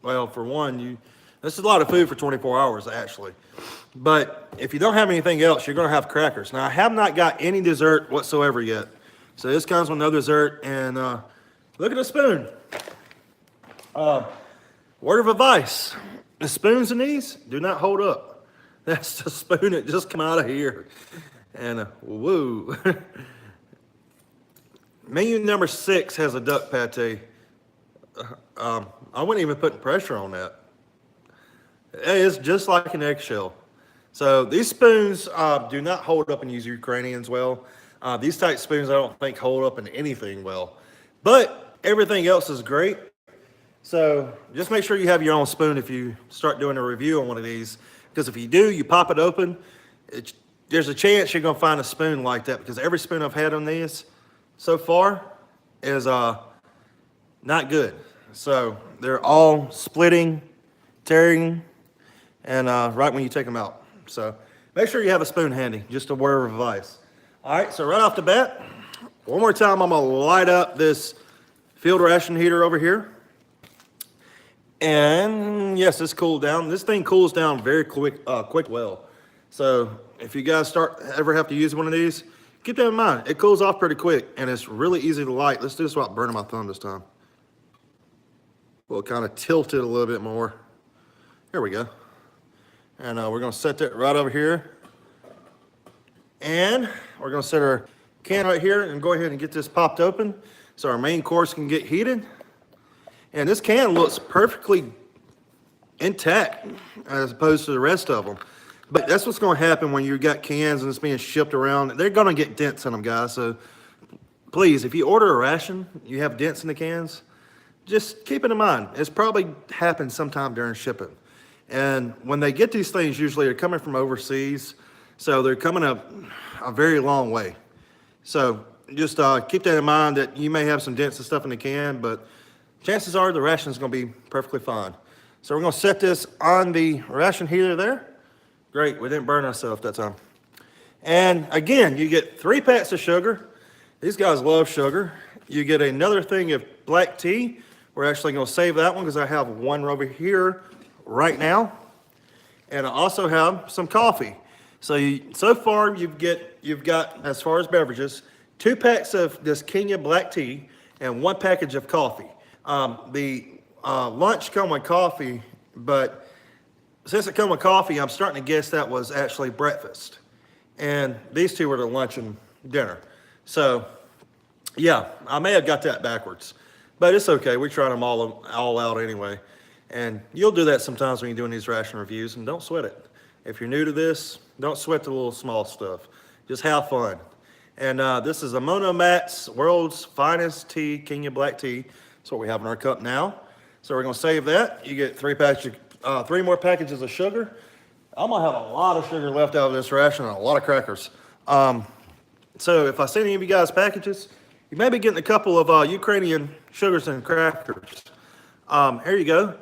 well, for one, this is a lot of food for 24 hours, actually. But if you don't have anything else, you're going to have crackers. Now, I have not got any dessert whatsoever yet. So this comes with no dessert. And look at the spoon. Word of advice. The spoons in these do not hold up. That's the spoon that just came out of here. And whoa. Menu number 6 has a duck pate. I wasn't even putting pressure on that. It's just like an eggshell. So these spoons do not hold up in these Ukrainians well. These type spoons I don't think hold up in anything well. But everything else is great. So just make sure you have your own spoon if you start doing a review on one of these. Because if you do, you pop it open, there's a chance you're going to find a spoon like that. Because every spoon I've had on these so far is not good. So they're all splitting, tearing, and right when you take them out. So make sure you have a spoon handy, just a word of advice. All right, so right off the bat, one more time, I'm gonna light up this field ration heater over here. And yes, this cooled down. This thing cools down very quick well. So if you guys ever have to use one of these, keep that in mind. It cools off pretty quick and it's really easy to light. Let's do this without burning my thumb this time. We'll kind of tilt it a little bit more. There we go. And we're gonna set that right over here. And we're gonna set our can right here and go ahead and get this popped open so our main course can get heated. And this can looks perfectly intact as opposed to the rest of them. But that's what's gonna happen when you've got cans and it's being shipped around. They're gonna get dents in them, guys. So please, if you order a ration, you have dents in the cans, just keep it in mind. It's probably happened sometime during shipping. And when they get these things, usually they're coming from overseas. So they're coming a very long way. So just keep that in mind that you may have some dents and stuff in the can, but chances are the ration is gonna be perfectly fine. So we're gonna set this on the ration heater there. Great, we didn't burn ourselves that time. And again, you get 3 packs of sugar. These guys love sugar. You get another thing of black tea. We're actually gonna save that one because I have one over here right now. And I also have some coffee. So far you've got, as far as beverages, 2 packs of this Kenya black tea and 1 package of coffee. The lunch come with coffee, but since it come with coffee, I'm starting to guess that was actually breakfast. And these 2 were the lunch and dinner. So yeah, I may have got that backwards, but it's okay. We tried them all out anyway. And you'll do that sometimes when you're doing these ration reviews, and don't sweat it. If you're new to this, don't sweat the little small stuff. Just have fun. And this is a Mono Matt's World's Finest Tea, Kenya Black Tea. That's what we have in our cup now. So we're gonna save that. You get 3 more packages of sugar. I'm gonna have a lot of sugar left out of this ration and a lot of crackers. So if I send any of you guys packages, you may be getting a couple of Ukrainian sugars and crackers. Here you go.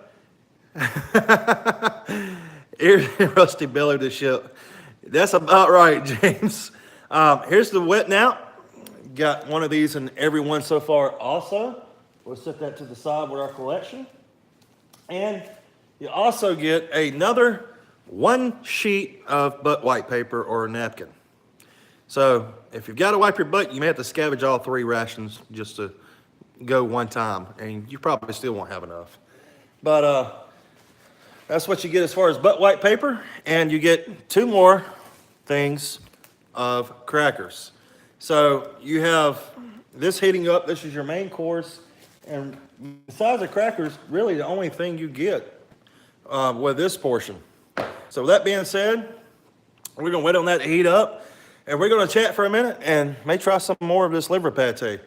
Here's Rusty Belly to ship. That's about right, James. Here's the wet now. Got one of these in every one so far also. We'll set that to the side with our collection. And you also get another 1 sheet of butt wipe paper or a napkin. So if you've got to wipe your butt, you may have to scavenge all 3 rations just to go one time, and you probably still won't have enough. But that's what you get as far as butt wipe paper, and you get 2 more things of crackers. So you have this heating up. This is your main course, and besides the crackers, really the only thing you get with this portion. So with that being said, we're gonna wait on that to heat up, and we're gonna chat for a minute and may try some more of this liver pate.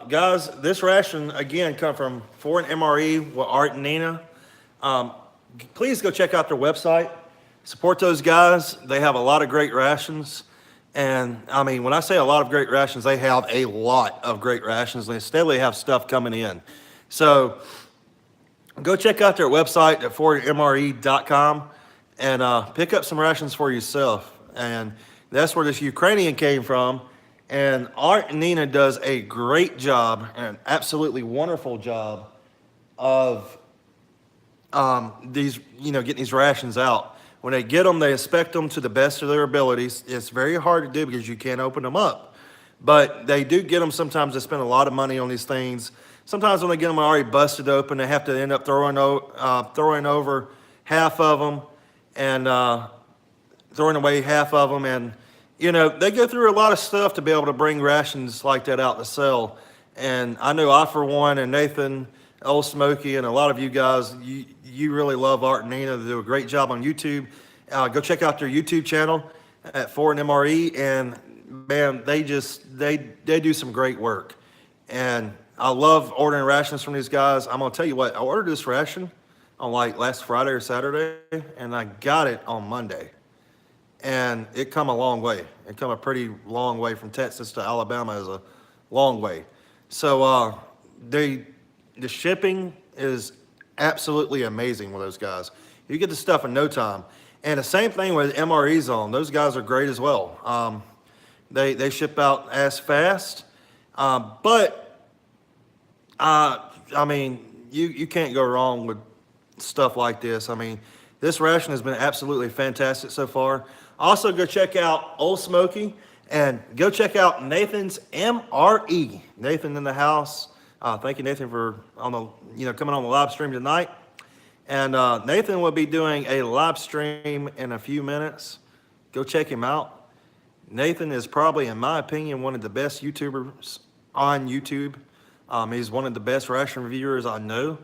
Guys, this ration again come from Foreign MRE with Art and Nina. Please go check out their website. Support those guys. They have a lot of great rations. And I mean, when I say a lot of great rations, they have a lot of great rations. They steadily have stuff coming in. So go check out their website at foreignmre.com and pick up some rations for yourself. And that's where this Ukrainian came from. And Art and Nina does a great job, an absolutely wonderful job of these, getting these rations out. When they get them, they inspect them to the best of their abilities. It's very hard to do because you can't open them up. But they do get them. Sometimes they spend a lot of money on these things. Sometimes when they get them already busted open, they have to end up throwing over half of them and throwing away half of them. And, they go through a lot of stuff to be able to bring rations like that out to sell. And I know I, for one, and Nathan, Old Smoky, and a lot of you guys, you really love Art and Nina. They do a great job on YouTube. Go check out their YouTube channel at Foreign MRE, and man, they do some great work. And I love ordering rations from these guys. I'm gonna tell you what, I ordered this ration on like last Friday or Saturday, and I got it on Monday. And it come a long way. It come a pretty long way from Texas to Alabama is a long way. So the shipping is absolutely amazing with those guys. You get the stuff in no time. And the same thing with MRE's on. Those guys are great as well. They ship out as fast. But I mean, you can't go wrong with stuff like this. I mean, this ration has been absolutely fantastic so far. Also, go check out Old Smoky and go check out Nathan's MRE. Nathan in the house. Thank you, Nathan, for coming on the live stream tonight. And Nathan will be doing a live stream in a few minutes. Go check him out. Nathan is probably, in my opinion, one of the best YouTubers on YouTube. He's one of the best ration reviewers I know,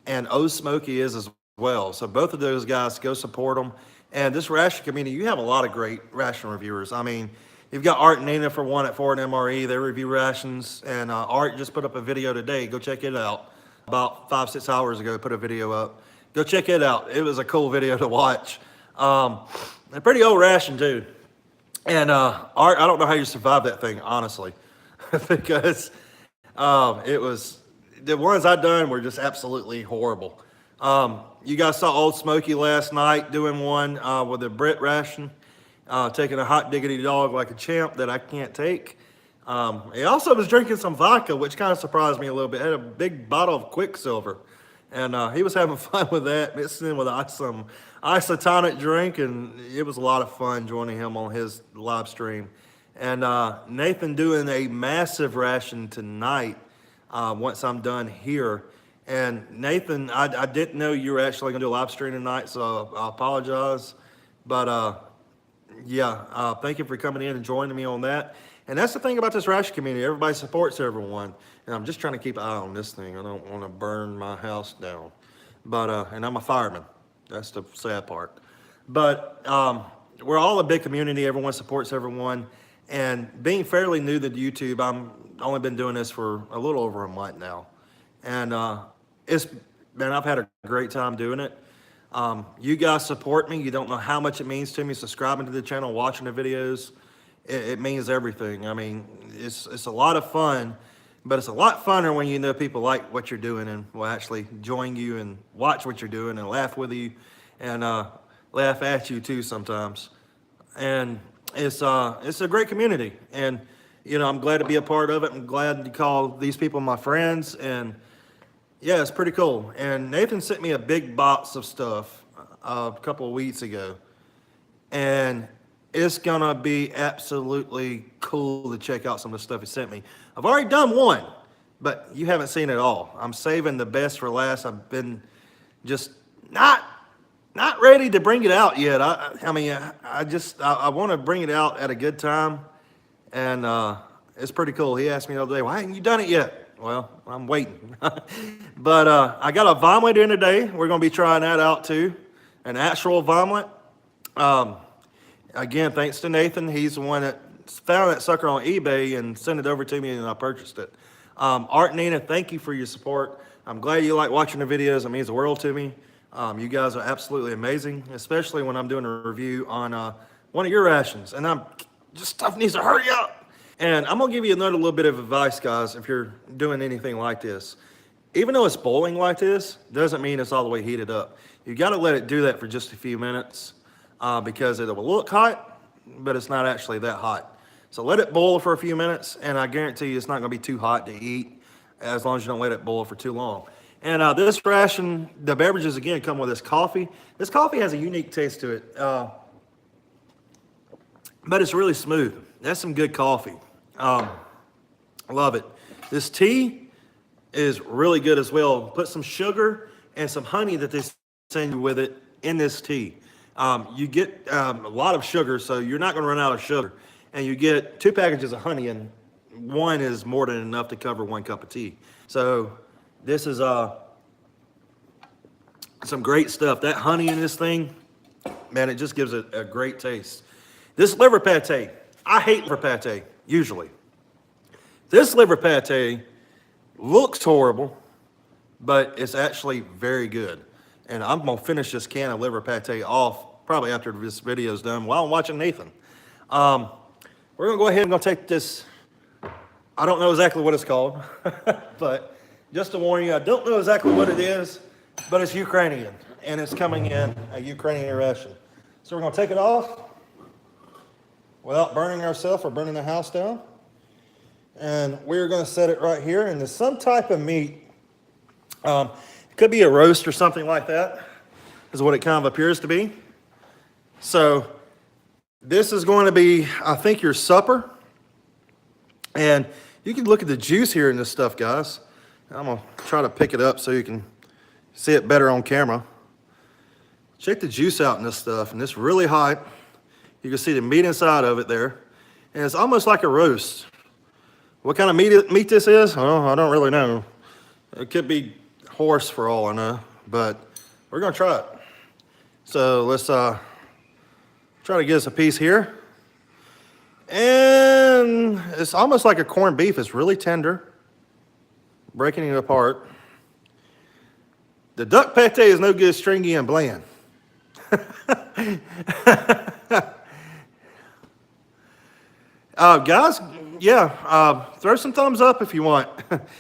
and Smokey is as well. So both of those guys, go support them. And this ration community, you have a lot of great ration reviewers. I mean, you've got Art and Nina for one at Ford MRE. They review rations, and Art just put up a video today. Go check it out. About 5-6 hours ago, put a video up. Go check it out. It was a cool video to watch. A pretty old ration too. And Art, I don't know how you survived that thing, honestly, because it was, the ones I done were just absolutely horrible. You guys saw Old Smoky last night doing one with a Brit ration, taking a hot diggity dog like a champ that I can't take. He also was drinking some vodka, which kind of surprised me a little bit. Had a big bottle of Quicksilver, and he was having fun with that, mixing in with some isotonic drink, and it was a lot of fun joining him on his live stream. And Nathan doing a massive ration tonight once I'm done here. And Nathan, I didn't know you were actually going to do a live stream tonight, so I apologize. But thank you for coming in and joining me on that. And that's the thing about this ration community. Everybody supports everyone. And I'm just trying to keep an eye on this thing. I don't want to burn my house down. But and I'm a fireman. That's the sad part. But we're all a big community. Everyone supports everyone. And being fairly new to YouTube, I'm only been doing this for a little over a month now. And I've had a great time doing it. You guys support me. You don't know how much it means to me. Subscribing to the channel, watching the videos, it means everything. I mean, it's a lot of fun, but it's a lot funner when you know people like what you're doing and will actually join you and watch what you're doing and laugh with you and laugh at you too sometimes. And it's a great community, and I'm glad to be a part of it. I'm glad to call these people my friends, and yeah, it's pretty cool. And Nathan sent me a big box of stuff a couple of weeks ago, and it's gonna be absolutely cool to check out some of the stuff he sent me. I've already done one, but you haven't seen it all. I'm saving the best for last. I've been just not ready to bring it out yet. I want to bring it out at a good time, and it's pretty cool. He asked me the other day, "Why haven't you done it yet?" Well, I'm waiting. But I got a vomitor in today. We're going to be trying that out too, an actual vomit. Again, thanks to Nathan. He's the one that found that sucker on eBay and sent it over to me, and I purchased it. Art and Nina, thank you for your support. I'm glad you like watching the videos. It means the world to me. You guys are absolutely amazing, especially when I'm doing a review on one of your rations. And stuff needs to hurry up. And I'm going to give you another little bit of advice, guys, if you're doing anything like this. Even though it's boiling like this, doesn't mean it's all the way heated up. You got to let it do that for just a few minutes because it will look hot, but it's not actually that hot. So let it boil for a few minutes, and I guarantee you it's not going to be too hot to eat as long as you don't let it boil for too long. And this ration, the beverages, again, come with this coffee. This coffee has a unique taste to it, but it's really smooth. That's some good coffee. Love it. This tea is really good as well. Put some sugar and some honey that they send you with it in this tea. You get a lot of sugar, so you're not going to run out of sugar. And you get 2 packages of honey, and one is more than enough to cover 1 cup of tea. So this is some great stuff. That honey in this thing, man, it just gives it a great taste. This liver pate, I hate liver pate, usually. This liver pate looks horrible, but it's actually very good. And I'm going to finish this can of liver pate off probably after this video is done while I'm watching Nathan. We're going to go ahead and take this. I don't know exactly what it's called, but just to warn you, I don't know exactly what it is, but it's Ukrainian, and it's coming in a Ukrainian ration. So we're going to take it off without burning ourselves or burning the house down. And we're going to set it right here. And there's some type of meat. It could be a roast or something like that, is what it kind of appears to be. So this is going to be, I think, your supper. And you can look at the juice here in this stuff, guys. I'm gonna try to pick it up so you can see it better on camera. Check the juice out in this stuff, and it's really hot. You can see the meat inside of it there, and it's almost like a roast. What kind of meat this is? Oh, I don't really know. It could be horse for all I know, but we're gonna try it. So let's try to get us a piece here. And it's almost like a corned beef. It's really tender. Breaking it apart. The duck pate is no good stringy and bland. Guys, yeah, throw some thumbs up if you want.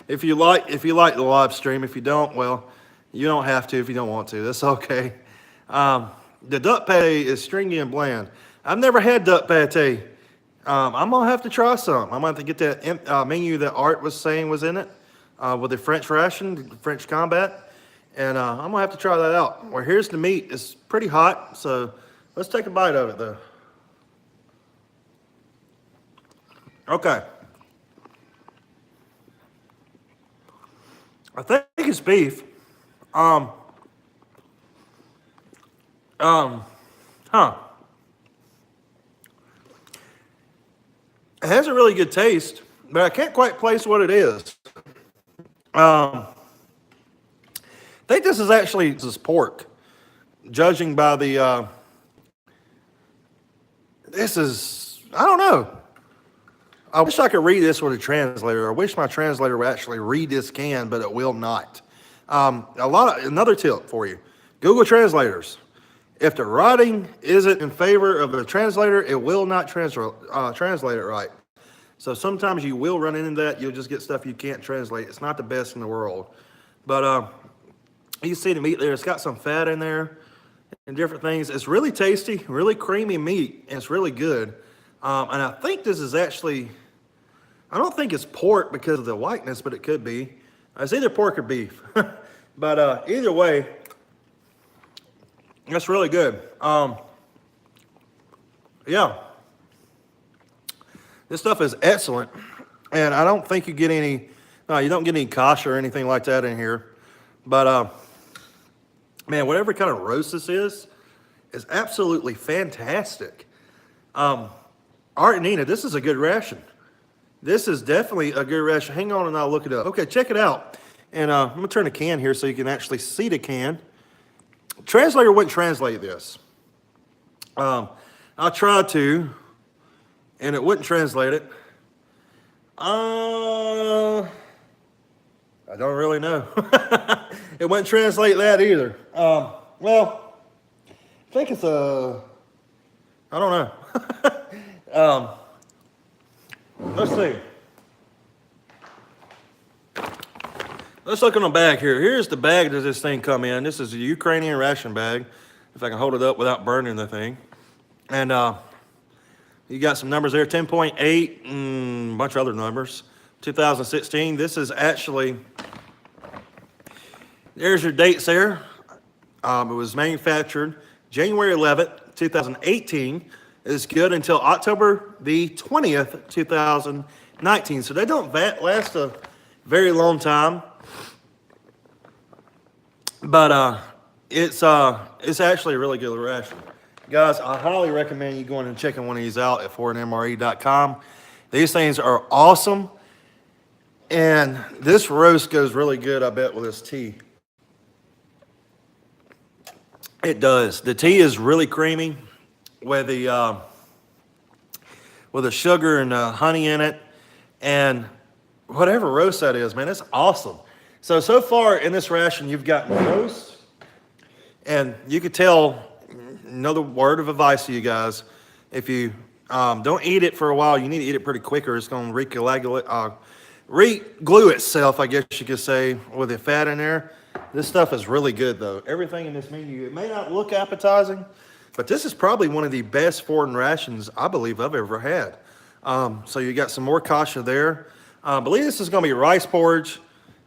if you like the live stream. If you don't, well, you don't have to if you don't want to. That's okay. The duck pate is stringy and bland. I've never had duck pate. I'm gonna have to try some. I'm gonna have to get that menu that Art was saying was in it with the French ration, the French combat, and I'm gonna have to try that out. Well, here's the meat. It's pretty hot, so let's take a bite of it though. Okay. I think it's beef. It has a really good taste, but I can't quite place what it is. I think this is pork, judging by the, I don't know. I wish I could read this with a translator. I wish my translator would actually read this can, but it will not. Another tip for you, Google translators. If the writing isn't in favor of the translator, it will not translate it right. So sometimes you will run into that. You'll just get stuff you can't translate. It's not the best in the world. But you see the meat there. It's got some fat in there and different things. It's really tasty, really creamy meat, and it's really good. And I think this is actually, I don't think it's pork because of the whiteness, but it could be. It's either pork or beef. But either way, that's really good. Yeah. This stuff is excellent. And I don't think you get any, no, you don't get any kasha or anything like that in here. But, man, whatever kind of roast this is absolutely fantastic. Art and Nina, this is a good ration. This is definitely a good ration. Hang on and I'll look it up. Okay, check it out. And I'm going to turn the can here so you can actually see the can. Translator wouldn't translate this. I tried to, and it wouldn't translate it. I don't really know. It wouldn't translate that either. Well, I think it's I don't know. Let's see. Let's look on the bag here. Here's the bag that this thing come in. This is a Ukrainian ration bag, if I can hold it up without burning the thing. And you got some numbers there, 10.8 and a bunch of other numbers. 2016. This is actually, there's your dates there. It was manufactured January 11th, 2018. It's good until October the 20th, 2019. So they don't last a very long time. But it's actually a really good ration. Guys, I highly recommend you going and checking one of these out at foreignmre.com. These things are awesome. And this roast goes really good, I bet, with this tea. It does. The tea is really creamy with the sugar and honey in it. And whatever roast that is, man, it's awesome. So far in this ration, you've got roast. And you could tell, another word of advice to you guys, if you don't eat it for a while, you need to eat it pretty quick or it's going to re-glue itself, I guess you could say, with the fat in there. This stuff is really good, though. Everything in this menu, it may not look appetizing, but this is probably one of the best foreign rations I believe I've ever had. So you got some more kasha there. I believe this is going to be rice porridge.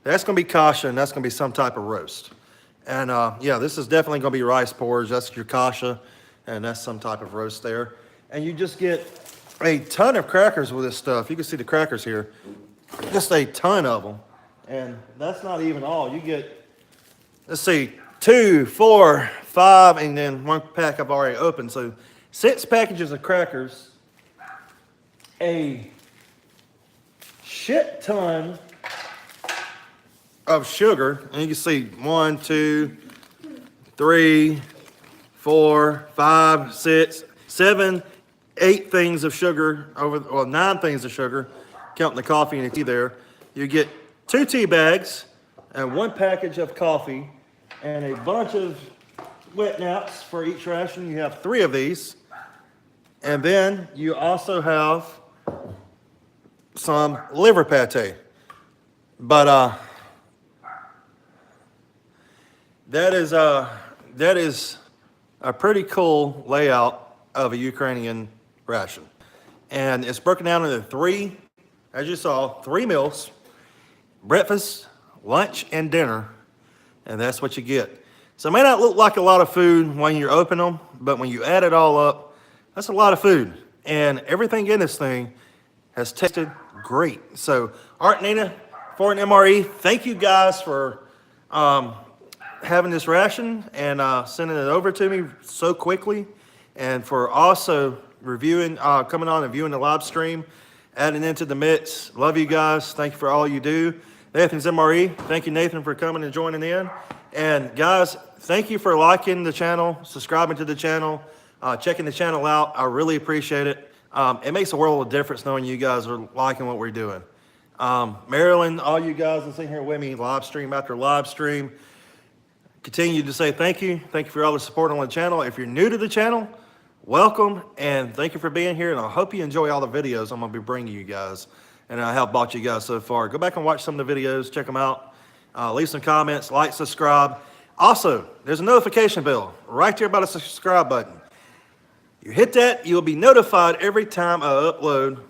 That's going to be kasha, and that's going to be some type of roast. And yeah, this is definitely going to be rice porridge. That's your kasha, and that's some type of roast there. And you just get a ton of crackers with this stuff. You can see the crackers here. Just a ton of them. And that's not even all. You get, let's see, 2, 4, 5, and then one pack I've already opened. So 6 packages of crackers, a shit ton of sugar. And you can see 1, 2, 3, 4, 5, 6, 7, 8 things of sugar, 9 things of sugar, counting the coffee and the tea there. You get 2 tea bags and 1 package of coffee and a bunch of wet naps for each ration. You have 3 of these. And then you also have some liver pate. But that is a pretty cool layout of a Ukrainian ration. And it's broken down into 3, as you saw, 3 meals: breakfast, lunch, and dinner. And that's what you get. So it may not look like a lot of food when you open them, but when you add it all up, that's a lot of food. And everything in this thing has tasted great. So Art and Nina, for an MRE, thank you guys for having this ration and sending it over to me so quickly, and for also reviewing, coming on and viewing the live stream, adding into the mix. Love you guys. Thank you for all you do. Nathan's MRE. Thank you, Nathan, for coming and joining in. And guys, thank you for liking the channel, subscribing to the channel, checking the channel out. I really appreciate it. It makes a world of difference knowing you guys are liking what we're doing. Marilyn, all you guys that sit here with me live stream after live stream, continue to say thank you. Thank you for all the support on the channel. If you're new to the channel, welcome, and thank you for being here. And I hope you enjoy all the videos I'm going to be bringing you guys, and I have bought you guys so far. Go back and watch some of the videos. Check them out. Leave some comments, like, subscribe. Also, there's a notification bell right there by the subscribe button. You hit that, you'll be notified every time I upload.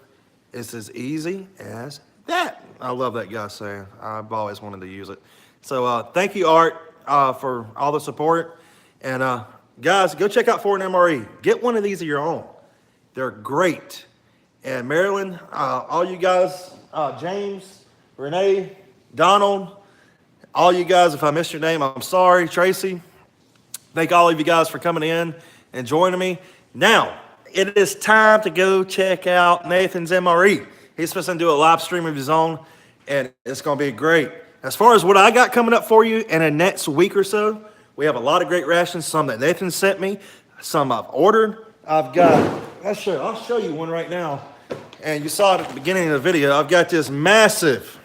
It's as easy as that. I love that guy saying. I've always wanted to use it. So thank you, Art, for all the support. And guys, go check out For an MRE. Get one of these of your own. They're great. And Marilyn, all you guys, James, Renee, Donald, all you guys, if I missed your name, I'm sorry. Tracy, thank all of you guys for coming in and joining me. Now, it is time to go check out Nathan's MRE. He's supposed to do a live stream of his own, and it's going to be great. As far as what I got coming up for you in the next week or so, we have a lot of great rations, some that Nathan sent me, some I've ordered. I've got, I'll show you one right now. And you saw it at the beginning of the video. I've got this massive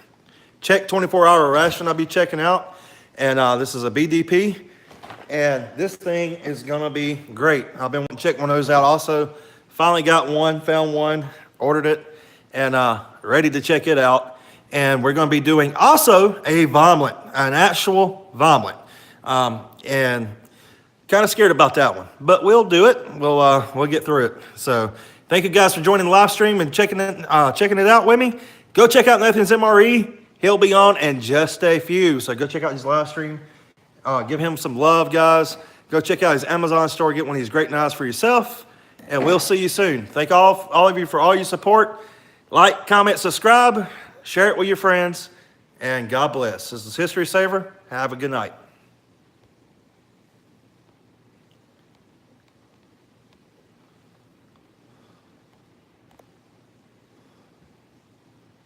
Czech 24-hour ration I'll be checking out. And this is a BDP. And this thing is going to be great. I've been checking one of those out also. Finally got one, found one, ordered it, and ready to check it out. And we're going to be doing also a vomelet, an actual vomelet. And kind of scared about that one, but we'll do it. We'll get through it. So thank you guys for joining the live stream and checking it out with me. Go check out Nathan's MRE. He'll be on in just a few. So go check out his live stream. Give him some love, guys. Go check out his Amazon store. Get one of these great knives for yourself. And we'll see you soon. Thank all of you for all your support. Like, comment, subscribe. Share it with your friends. And God bless. This is History Saver. Have a good night.